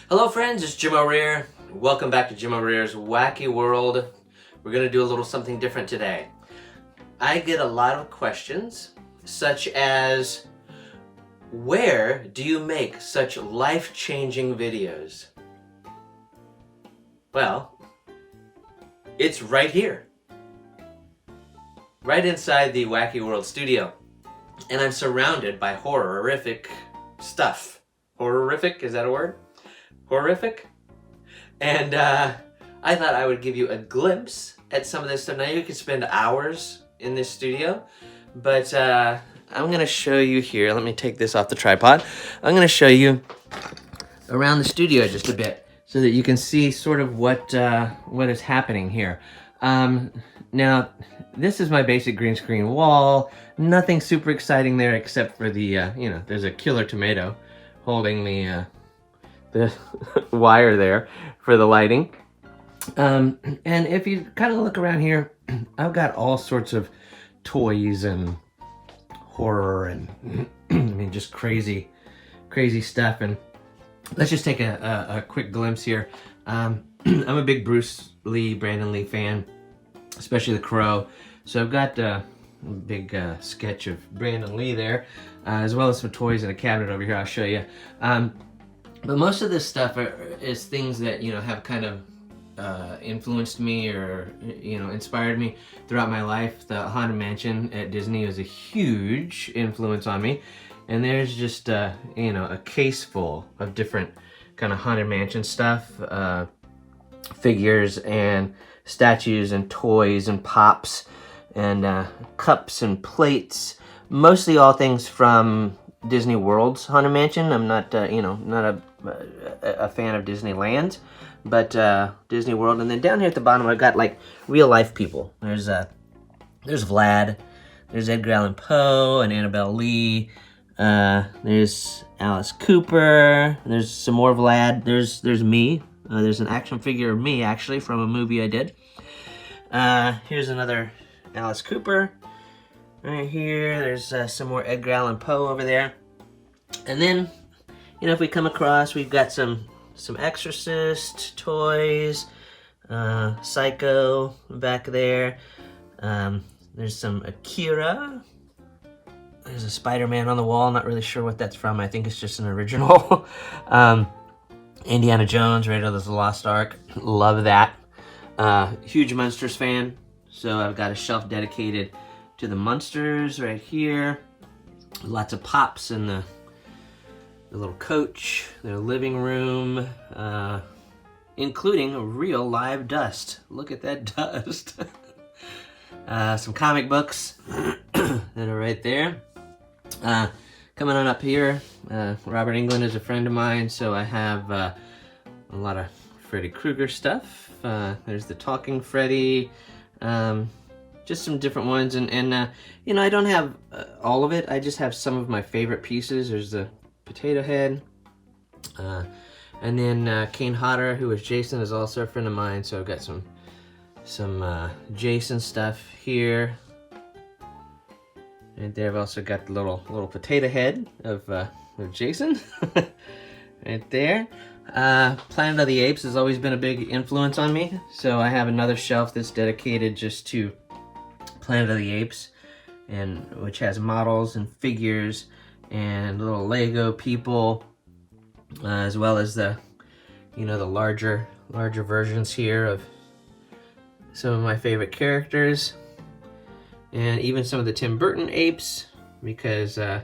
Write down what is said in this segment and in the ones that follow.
Hello friends, it's Jim O'Rear. Welcome back to Jim O'Rear's Wacky World. We're going to do a little something different today. I get a lot of questions such as, where do you make such life-changing videos? Well, it's right here. Right inside the Wacky World Studio. And I'm surrounded by horrific stuff. Horrific? Is that a word? Horrific? And I thought I would give you a glimpse at some of this stuff. Now you could spend hours in this studio, but I'm going to show you here. Let me take this off the tripod. I'm going to show you around the studio just a bit so that you can see sort of what is happening here. Now, this is my basic green screen wall. Nothing super exciting there except for the, there's a killer tomato holding the wire there for the lighting. And if you kind of look around here, I've got all sorts of toys and horror and I mean just crazy stuff. And let's just take a quick glimpse here. I'm a big Brandon Lee fan, especially The Crow. So I've got a big sketch of Brandon Lee there, as well as some toys in a cabinet over here I'll show you. But most of this stuff is things that, have kind of influenced me or, inspired me throughout my life. The Haunted Mansion at Disney was a huge influence on me. And there's just, a case full of different kind of Haunted Mansion stuff, figures and statues and toys and pops and cups and plates. Mostly all things from Disney World's Haunted Mansion. I'm not, not a fan of Disneyland, but Disney World. And then down here at the bottom, I've got like real life people. There's Vlad, there's Edgar Allan Poe and Annabelle Lee. There's Alice Cooper. There's some more Vlad. There's me. There's an action figure of me actually from a movie I did. Here's another Alice Cooper. Right here, there's some more Edgar Allan Poe over there. And then, if we come across, we've got some Exorcist toys, Psycho back there. There's some Akira. There's a Spider-Man on the wall. Not really sure what that's from. I think it's just an original. Indiana Jones, Raiders of the Lost Ark. Love that. Huge Munsters fan. So I've got a shelf dedicated to the Munsters right here. Lots of pops in the little coach, their living room, including a real live dust. Look at that dust. Some comic books that are right there. Coming on up here, Robert Englund is a friend of mine, so I have a lot of Freddy Krueger stuff. There's the Talking Freddy. Just some different ones, and I don't have all of it. I just have some of my favorite pieces. There's the Potato Head, and then Kane Hodder, who was Jason, is also a friend of mine. So I've got some Jason stuff here. Right there, I've also got the little potato head of Jason, right there. Planet of the Apes has always been a big influence on me, so I have another shelf that's dedicated just to Planet of the Apes, and which has models and figures and little Lego people, as well as the the larger versions here of some of my favorite characters, and even some of the Tim Burton apes, because I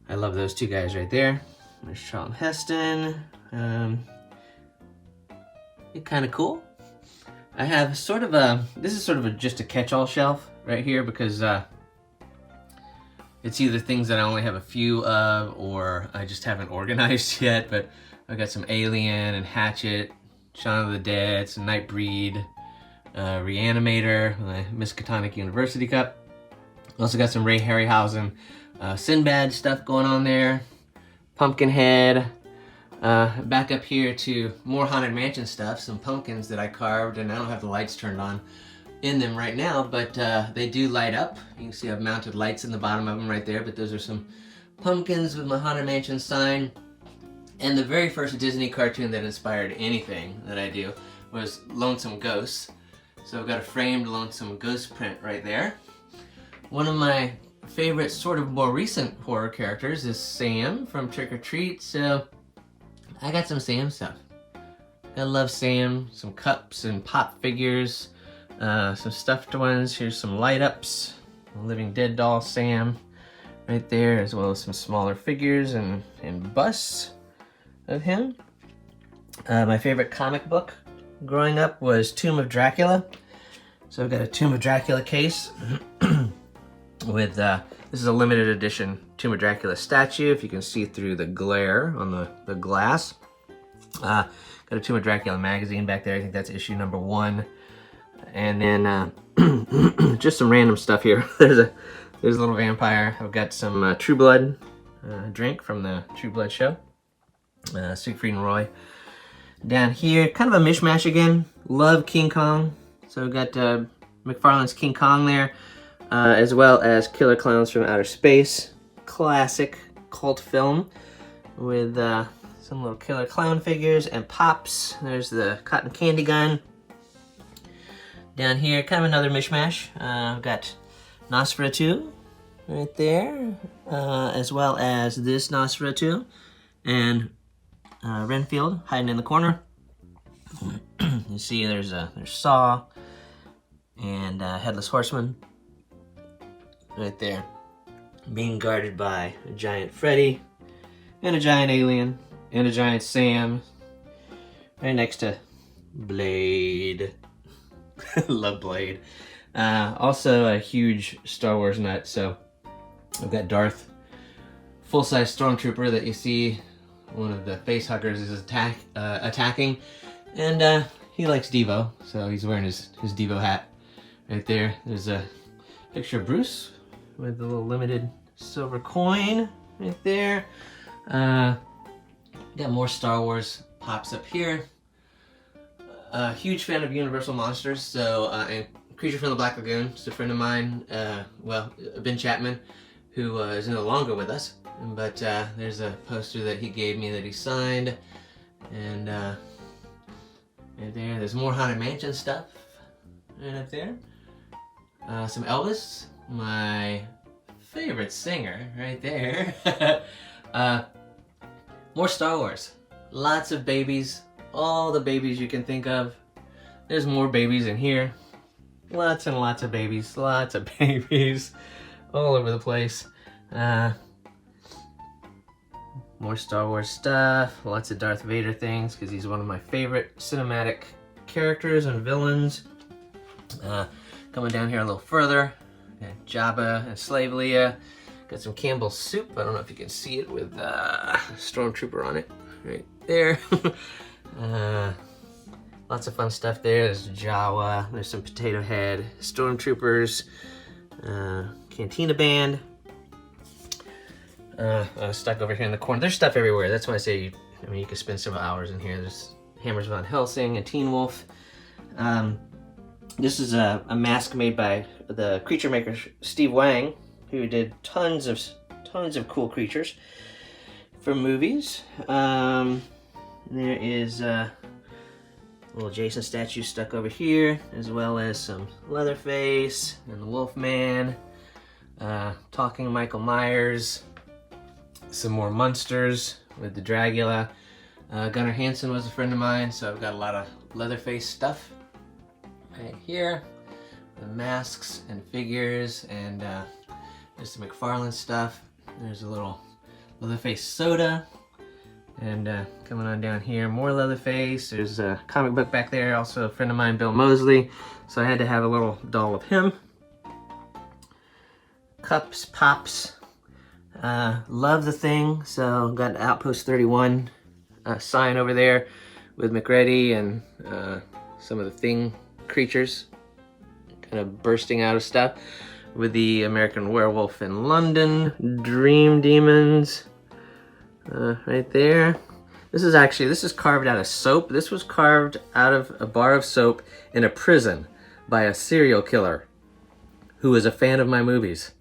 love those two guys right there. There's Charlton Heston. It's kind of cool. I have this is sort of just a catch-all shelf right here, because it's either things that I only have a few of, or I just haven't organized yet. But I've got some Alien and Hatchet, Shaun of the Dead, some Nightbreed, Reanimator, my Miskatonic University cup. Also got some Ray Harryhausen, Sinbad stuff going on there, Pumpkinhead. Back up here to more Haunted Mansion stuff, some pumpkins that I carved, and I don't have the lights turned on in them right now, but they do light up. You can see I've mounted lights in the bottom of them right there, but those are some pumpkins with my Haunted Mansion sign. And the very first Disney cartoon that inspired anything that I do was Lonesome Ghosts. So I've got a framed Lonesome Ghost print right there. One of my favorite sort of more recent horror characters is Sam from Trick or Treat, so I got some Sam stuff. I love Sam, some cups and pop figures, some stuffed ones. Here's some light ups, a Living Dead doll Sam right there, as well as some smaller figures and busts of him. My favorite comic book growing up was Tomb of Dracula. So I've got a Tomb of Dracula case with, this is a limited edition Tomb of Dracula statue, if you can see through the glare on the glass. Got a Tomb of Dracula magazine back there, I think that's issue number 1. And then just some random stuff here. There's a little vampire. I've got some True Blood drink from the True Blood show. Siegfried and Roy. Down here, kind of a mishmash again. Love King Kong. So we've got McFarlane's King Kong there, as well as Killer Clowns from Outer Space. Classic cult film with some little killer clown figures and pops. There's the cotton candy gun. Down here, kind of another mishmash. I've got Nosferatu right there, as well as this Nosferatu. And Renfield hiding in the corner. You see there's Saw and Headless Horseman right there, being guarded by a giant Freddy and a giant alien and a giant Sam right next to Blade. Love Blade. Also a huge Star Wars nut, so I've got Darth, full-size stormtrooper that you see one of the face huggers is attacking, and he likes Devo, so he's wearing his Devo hat right there. There's a picture of Bruce with the little limited silver coin right there. Got more Star Wars pops up here. Huge fan of Universal Monsters, so and Creature from the Black Lagoon is a friend of mine, Ben Chapman, who is no longer with us. But there's a poster that he gave me that he signed, and right there's more Haunted Mansion stuff right up there. Some Elvis, my favorite singer right there. More Star Wars, lots of babies, all the babies you can think of. There's more babies in here, lots and lots of babies all over the place. More Star Wars stuff, lots of Darth Vader things, because he's one of my favorite cinematic characters and villains. Coming down here a little further, got Jabba and Slave Leia. Got some Campbell's soup, I don't know if you can see it with Stormtrooper on it, right there. Lots of fun stuff there. There's Jawa, there's some Potato Head, Stormtroopers, Cantina Band. Stuck over here in the corner. There's stuff everywhere. That's why I say, you could spend several hours in here. There's Hammers von Helsing and Teen Wolf. This is a mask made by the creature maker Steve Wang, who did tons of cool creatures for movies. There is a little Jason statue stuck over here, as well as some Leatherface and the Wolfman, talking Michael Myers. Some more Munsters with the Dracula. Gunnar Hansen was a friend of mine, so I've got a lot of Leatherface stuff right here. The masks and figures, and there's some McFarlane stuff. There's a little Leatherface soda. And coming on down here, more Leatherface. There's a comic book back there, also a friend of mine, Bill Moseley. So I had to have a little doll of him. Cups, pops. Love the Thing, so got Outpost 31 sign over there with McReady and some of the Thing creatures kind of bursting out of stuff, with the American Werewolf in London, Dream Demons right there. This is carved out of soap. This was carved out of a bar of soap in a prison by a serial killer who was a fan of my movies.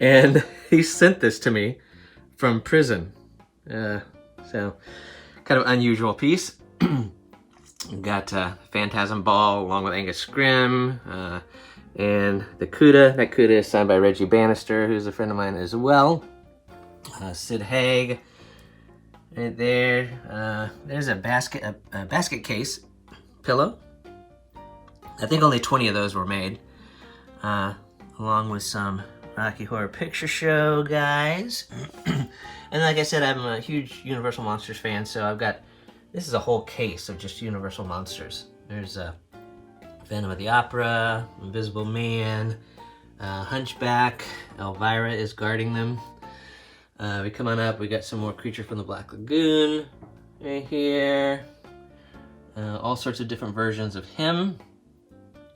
And he sent this to me from prison. So kind of unusual piece. Got Phantasm Ball along with Angus Scrimm and the Cuda. That Cuda is signed by Reggie Bannister, who's a friend of mine as well. Sid Haig, right there. There's a basket case pillow. I think only 20 of those were made, along with some Rocky Horror Picture Show guys. And like I said, I'm a huge Universal Monsters fan, so I've got, this is a whole case of just Universal Monsters. There's Phantom of the Opera, Invisible Man, Hunchback, Elvira is guarding them. We come on up, we got some more Creature from the Black Lagoon right here. All sorts of different versions of him,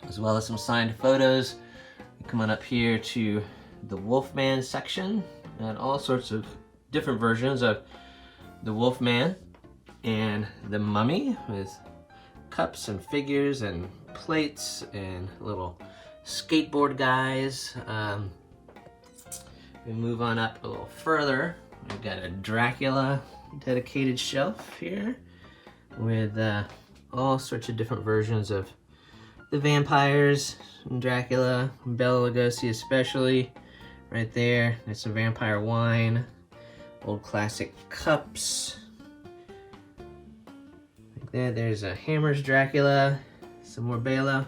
as well as some signed photos. We come on up here to the Wolfman section, and all sorts of different versions of the Wolfman and the Mummy with cups and figures and plates and little skateboard guys. We move on up a little further. We've got a Dracula dedicated shelf here with all sorts of different versions of the vampires, Dracula, Bela Lugosi especially. Right there, there's some vampire wine, old classic cups. Like that, there's a Hammer's Dracula, some more Bela,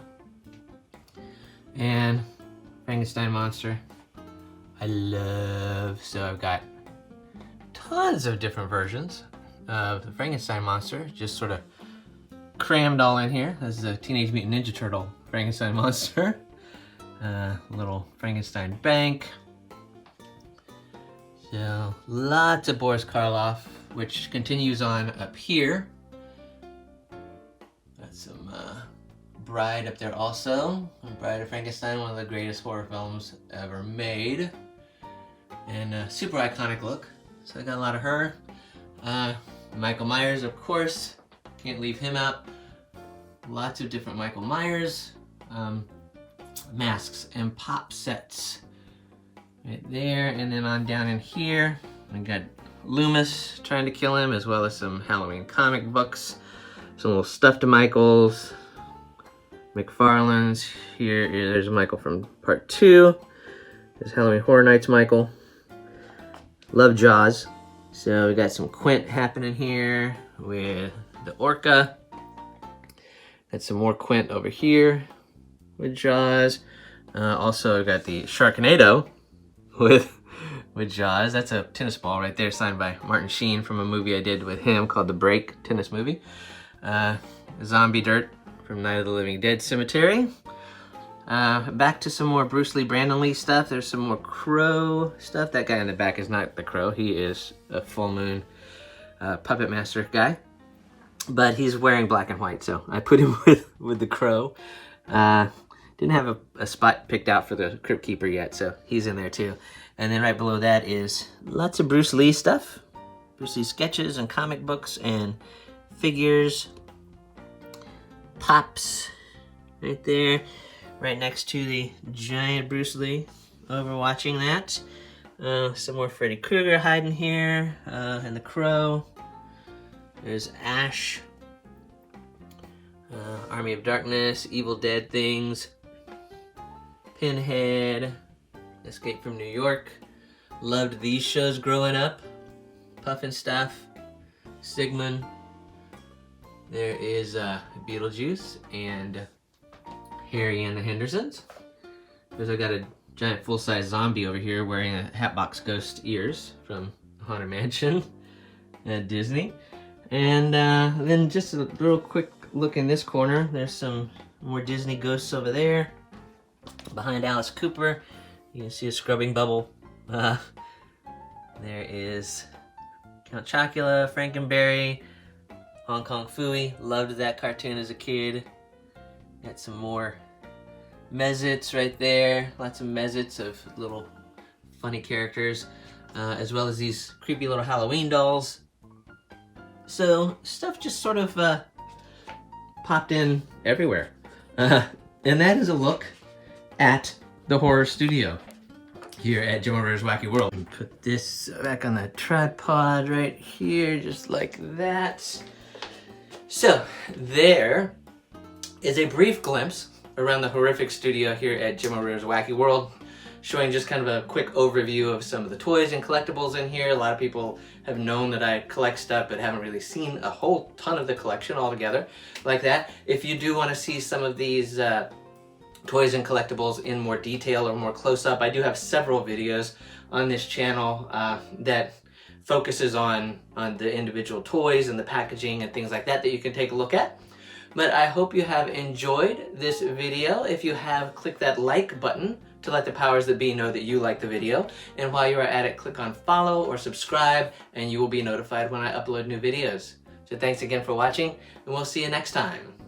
and Frankenstein monster. I love, so I've got tons of different versions of the Frankenstein monster, just sort of crammed all in here. This is a Teenage Mutant Ninja Turtle Frankenstein monster. Little Frankenstein bank. So lots of Boris Karloff, which continues on up here. Got some Bride up there also. Bride of Frankenstein, one of the greatest horror films ever made. And a super iconic look. So I got a lot of her. Michael Myers, of course. Can't leave him out. Lots of different Michael Myers. Masks and pop sets. Right there, and then on down in here, I got Loomis trying to kill him, as well as some Halloween comic books, some little stuffed Michaels, McFarlane's. There's Michael from part 2. There's Halloween Horror Nights Michael. Love Jaws. So we got some Quint happening here with the Orca. Got some more Quint over here with Jaws. Also got the Sharknado with Jaws. That's a tennis ball right there, signed by Martin Sheen from a movie I did with him called The Break tennis movie. Zombie Dirt from Night of the Living Dead Cemetery. Back to some more Bruce Lee, Brandon Lee stuff. There's some more Crow stuff. That guy in the back is not the Crow. He is a Full Moon puppet master guy. But he's wearing black and white, so I put him with the Crow. Didn't have a spot picked out for the Crypt Keeper yet, so he's in there too. And then right below that is lots of Bruce Lee stuff. Bruce Lee sketches and comic books and figures. Pops right there, right next to the giant Bruce Lee, overwatching that. Some more Freddy Krueger hiding here, and the Crow. There's Ash, Army of Darkness, Evil Dead things, Pinhead, Escape from New York. Loved these shows growing up. Pufnstuf, Sigmund. There is Beetlejuice and Harry and the Hendersons. Because I got a giant full-size zombie over here wearing a Hatbox Ghost ears from Haunted Mansion at Disney. And then just a real quick look in this corner. There's some more Disney ghosts over there. Behind Alice Cooper, you can see a scrubbing bubble. There is Count Chocula, Frankenberry, Hong Kong Phooey. Loved that cartoon as a kid. Got some more Mezits right there. Lots of Mezits of little funny characters, as well as these creepy little Halloween dolls. So stuff just sort of popped in everywhere. And that is a look at the horror studio. here at Jim O'Rear's Wacky World. Put this back on the tripod right here, just like that. So there is a brief glimpse around the horrific studio here at Jim O'Rear's Wacky World, showing just kind of a quick overview of some of the toys and collectibles in here. A lot of people have known that I collect stuff but haven't really seen a whole ton of the collection altogether like that. If you do want to see some of these toys and collectibles in more detail or more close-up, I do have several videos on this channel that focuses on the individual toys and the packaging and things like that that you can take a look at. But I hope you have enjoyed this video. If you have, click that like button to let the powers that be know that you like the video. And while you are at it, click on follow or subscribe and you will be notified when I upload new videos. So thanks again for watching, and we'll see you next time.